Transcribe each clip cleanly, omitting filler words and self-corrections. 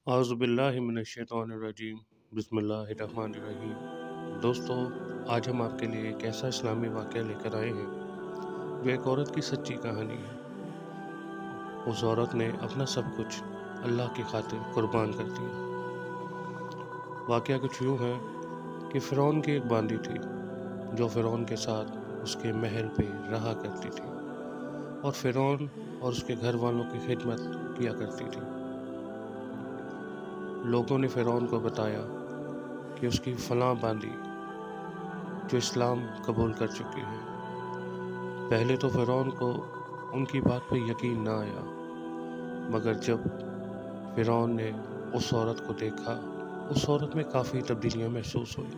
اعوذ باللہ من الشیطان الرجیم بسم اللہ الرحمن الرحیم۔ دوستو، آج ہم آپ کے لیے ایک ایسا اسلامی واقعہ لے کر آئے ہیں جو ایک عورت کی سچی کہانی ہے۔ اس عورت نے اپنا سب کچھ اللہ کی خاطر قربان کر دیا۔ واقعہ کچھ یوں ہے کہ فرعون کی ایک باندی تھی جو فرعون کے ساتھ اس کے محل پہ رہا کرتی تھی اور فرعون اور اس کے گھر والوں کی خدمت کیا کرتی تھی۔ لوگوں نے فرعون کو بتایا کہ اس کی فلاں باندی جو اسلام قبول کر چکی ہے۔ پہلے تو فرعون کو ان کی بات پہ یقین نہ آیا، مگر جب فرعون نے اس عورت کو دیکھا، اس عورت میں کافی تبدیلیاں محسوس ہوئی۔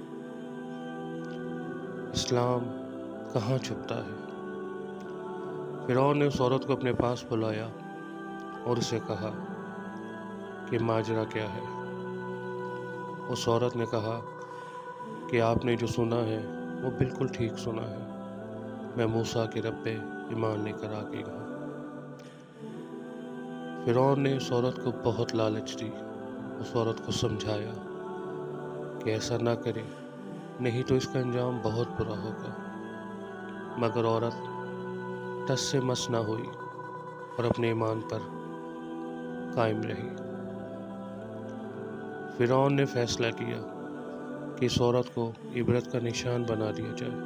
اسلام کہاں چھپتا ہے؟ فرعون نے اس عورت کو اپنے پاس بلایا اور اسے کہا کہ ماجرا کیا ہے۔ اس عورت نے کہا کہ آپ نے جو سنا ہے وہ بالکل ٹھیک سنا ہے، میں موسیٰ کے رب پہ ایمان لے کر آ گئی ہوں۔ فرعون نے اس عورت کو بہت لالچ دی، اس عورت کو سمجھایا کہ ایسا نہ کرے، نہیں تو اس کا انجام بہت برا ہوگا، مگر عورت ٹس سے مس نہ ہوئی اور اپنے ایمان پر قائم رہی۔ فرعون نے فیصلہ کیا کہ اس عورت کو عبرت کا نشان بنا دیا جائے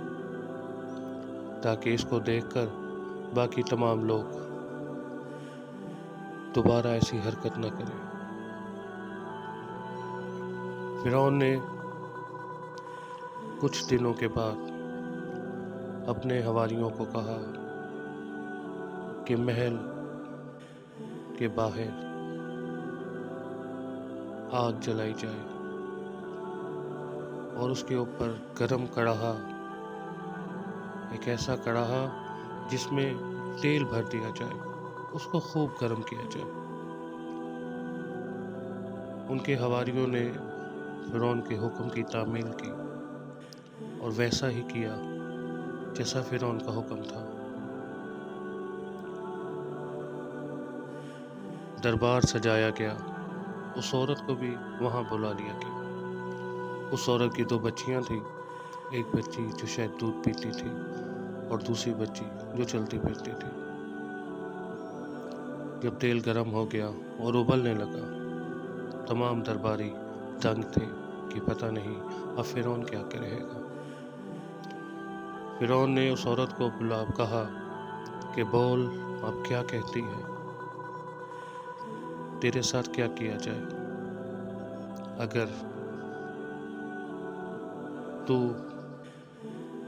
تاکہ اس کو دیکھ کر باقی تمام لوگ دوبارہ ایسی حرکت نہ کریں۔ فرعون نے کچھ دنوں کے بعد اپنے حواریوں کو کہا کہ محل کے باہر آگ جلائی جائے اور اس کے اوپر گرم کڑاہا، ایک ایسا کڑاہا جس میں تیل بھر دیا جائے، اس کو خوب گرم کیا جائے۔ ان کے حواریوں نے فرعون کے حکم کی تعمیل کی اور ویسا ہی کیا جیسا فرعون کا حکم تھا۔ دربار سجایا گیا، اس عورت کو بھی وہاں بلا لیا گیا۔ اس عورت کی 2 بچیاں تھیں، ایک بچی جو شاید دودھ پیتی تھی اور دوسری بچی جو چلتی پھرتی تھی۔ جب تیل گرم ہو گیا اور ابلنے لگا، تمام درباری دنگ تھے کہ پتہ نہیں اب فرعون کیا کہے گا۔ فرعون نے اس عورت کو بلا کہا کہ بول، اب کیا کہتی ہے؟ تیرے ساتھ کیا کیا جائے؟ اگر تو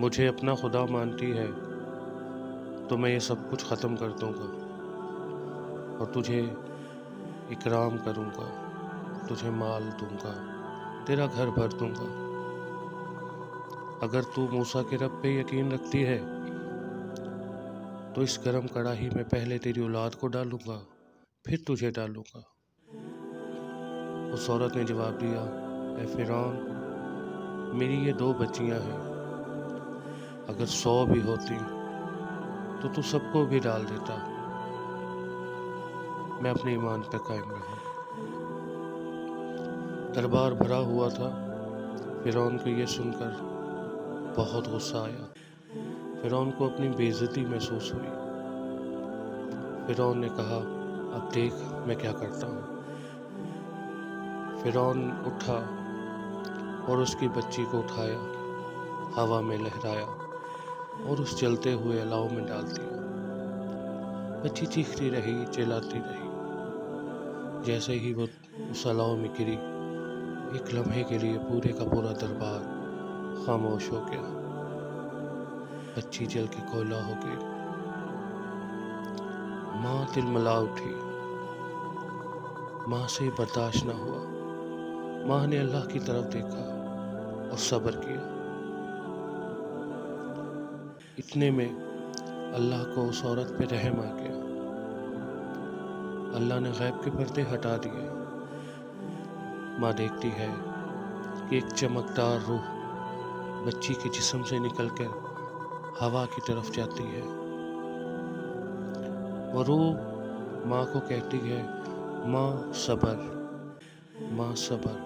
مجھے اپنا خدا مانتی ہے تو میں یہ سب کچھ ختم کر دوں گا اور تجھے اکرام کروں گا، تجھے مال دوں گا، تیرا گھر بھر دوں گا۔ اگر تو موسیٰ کے رب پہ یقین رکھتی ہے تو اس گرم کڑاہی میں پہلے تیری اولاد کو ڈالوں گا، پھر تجھے ڈالوں گا۔ اس عورت نے جواب دیا، اے فرعون، میری یہ 2 بچیاں ہیں، اگر 100 بھی ہوتی تو سب کو بھی ڈال دیتا، میں اپنے ایمان پہ قائم رہوں۔ دربار بھرا ہوا تھا۔ فرعون کو یہ سن کر بہت غصہ آیا، فرعون کو اپنی بے عزتی محسوس ہوئی۔ فرعون نے کہا، اب دیکھ میں کیا کرتا ہوں۔ فرعون اٹھا اور اس کی بچی کو اٹھایا، ہوا میں لہرایا اور اس جلتے ہوئے الاؤ میں ڈال دیا۔ بچی چیختی رہی، چلاتی رہی۔ جیسے ہی وہ اس الاؤ میں گری، ایک لمحے کے لیے پورے کا پورا دربار خاموش ہو گیا۔ بچی جل کے کوئلہ ہو گئی۔ ماں تلملا اٹھی، ماں سے برداشت نہ ہوا۔ ماں نے اللہ کی طرف دیکھا اور صبر کیا۔ اتنے میں اللہ کو اس عورت پہ رحم آ گیا۔ اللہ نے غیب کے پردے ہٹا دیے۔ ماں دیکھتی ہے کہ ایک چمکدار روح بچی کے جسم سے نکل کر ہوا کی طرف جاتی ہے۔ وہ روح ماں کو کہتی ہے، ماں صبر، ماں صبر،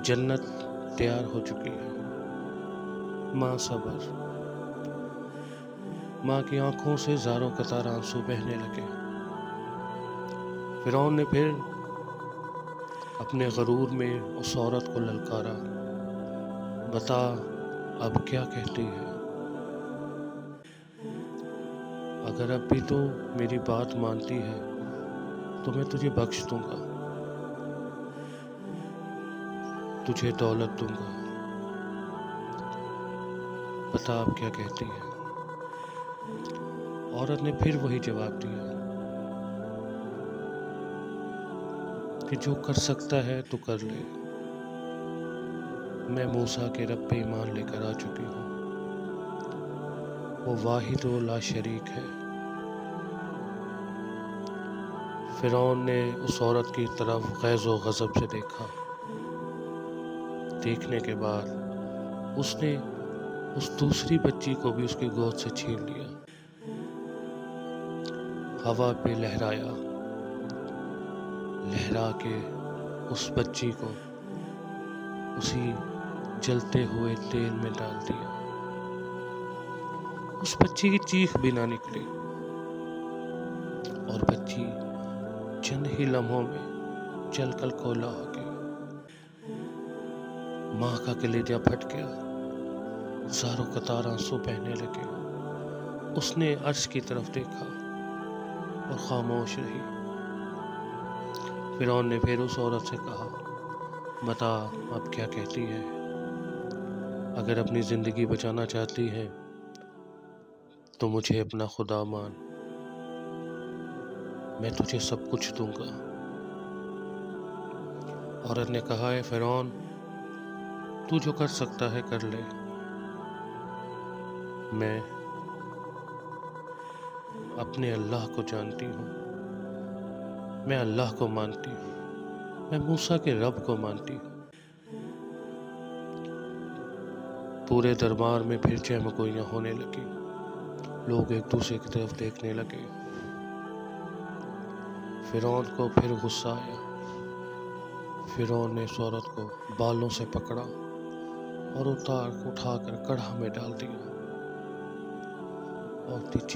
جنت تیار ہو چکی ہے۔ ماں صبر۔ ماں کی آنکھوں سے زاروں قطار آنسو بہنے لگے۔ فرعون نے پھر اپنے غرور میں اس عورت کو للکارا، بتا اب کیا کہتی ہے؟ اگر اب بھی تو میری بات مانتی ہے تو میں تجھے بخش دوں گا، تجھے دولت دوں گا، بتا اب کیا کہتی ہے؟ عورت نے پھر وہی جواب دیا کہ جو کر سکتا ہے تو کر لے، میں موسیٰ کے رب پہ ایمان لے کر آ چکی ہوں، وہ واحد و لا شریک ہے۔ فرعون نے اس عورت کی طرف غیظ و غضب سے دیکھا۔ دیکھنے کے بعد اس نے اس دوسری بچی کو بھی اس کی گود سے چھین لیا، ہوا پہ لہرایا، لہرا کے اس بچی کو اسی جلتے ہوئے تیل میں ڈال دیا۔ اس بچی کی چیخ بھی نہ نکلی اور بچی چند ہی لمحوں میں جل کر کھولا ہو گئی۔ ماں کا کلیجہ پھٹ گیا، زاروں قطار آنسو بہنے لگے۔ اس نے عرش کی طرف دیکھا اور خاموش رہی۔ فرعون نے پھر اس عورت سے کہا، بتا اب کیا کہتی ہے؟ اگر اپنی زندگی بچانا چاہتی ہے تو مجھے اپنا خدا مان، میں تجھے سب کچھ دوں گا۔ عورت نے کہا، اے فرعون، تو جو کر سکتا ہے کر لے، میں اپنے اللہ کو جانتی ہوں، میں اللہ کو مانتی ہوں، میں موسیٰ کے رب کو مانتی ہوں۔ پورے دربار میں پھر چہمگوئیاں ہونے لگی، لوگ ایک دوسرے کی طرف دیکھنے لگے۔ فرعون کو پھر غصہ آیا۔ فرعون نے اس عورت کو بالوں سے پکڑا اور اٹھا کر کڑھا میں ڈال دیا۔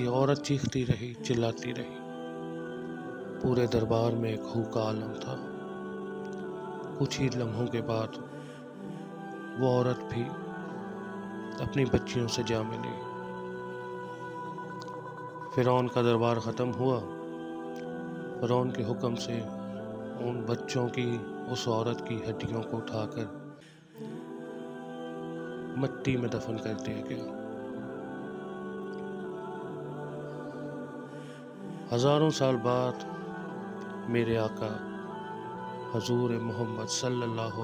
عورت چیختی رہی، چلاتی رہی۔ پورے دربار میں ایک ہو کا عالم تھا۔ کچھ ہی لمحوں کے بعد وہ عورت بھی اپنی بچیوں سے جا ملی۔ فرعون کا دربار ختم ہوا۔ فرعون کے حکم سے ان بچوں کی اس عورت کی ہڈیوں کو اٹھا کر مٹی میں دفن کر دیا گیا۔ ہزاروں سال بعد میرے آقا حضور محمد صلی اللہ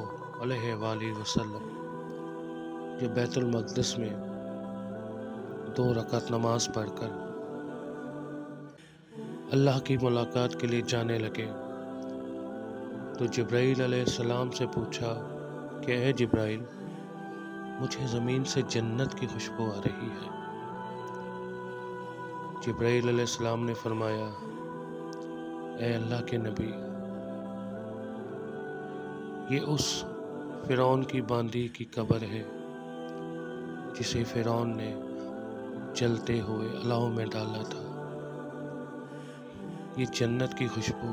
علیہ وآلہ وسلم جو بیت المقدس میں 2 رکعت نماز پڑھ کر اللہ کی ملاقات کے لیے جانے لگے تو جبرائیل علیہ السلام سے پوچھا کہ اے جبرائیل، مجھے زمین سے جنت کی خوشبو آ رہی ہے۔ جبرائیل علیہ السلام نے فرمایا، اے اللہ کے نبی، یہ اس فرعون کی باندھی کی قبر ہے جسے فرعون نے جلتے ہوئے الاؤ میں ڈالا تھا۔ یہ جنت کی خوشبو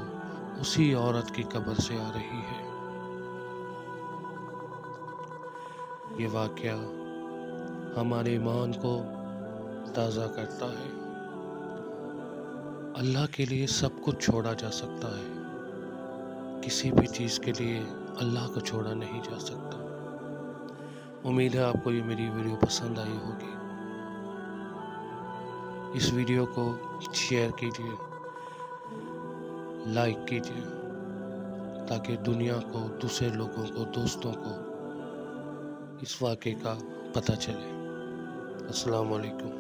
اسی عورت کی قبر سے آ رہی ہے۔ یہ واقعہ ہمارے ایمان کو تازہ کرتا ہے۔ اللہ کے لیے سب کچھ چھوڑا جا سکتا ہے، کسی بھی چیز کے لیے اللہ کو چھوڑا نہیں جا سکتا۔ امید ہے آپ کو یہ میری ویڈیو پسند آئی ہوگی۔ اس ویڈیو کو شیئر کیجیے، لائک کیجیے تاکہ دنیا کو، دوسرے لوگوں کو، دوستوں کو اس واقعے کا پتہ چلے۔ السلام علیکم۔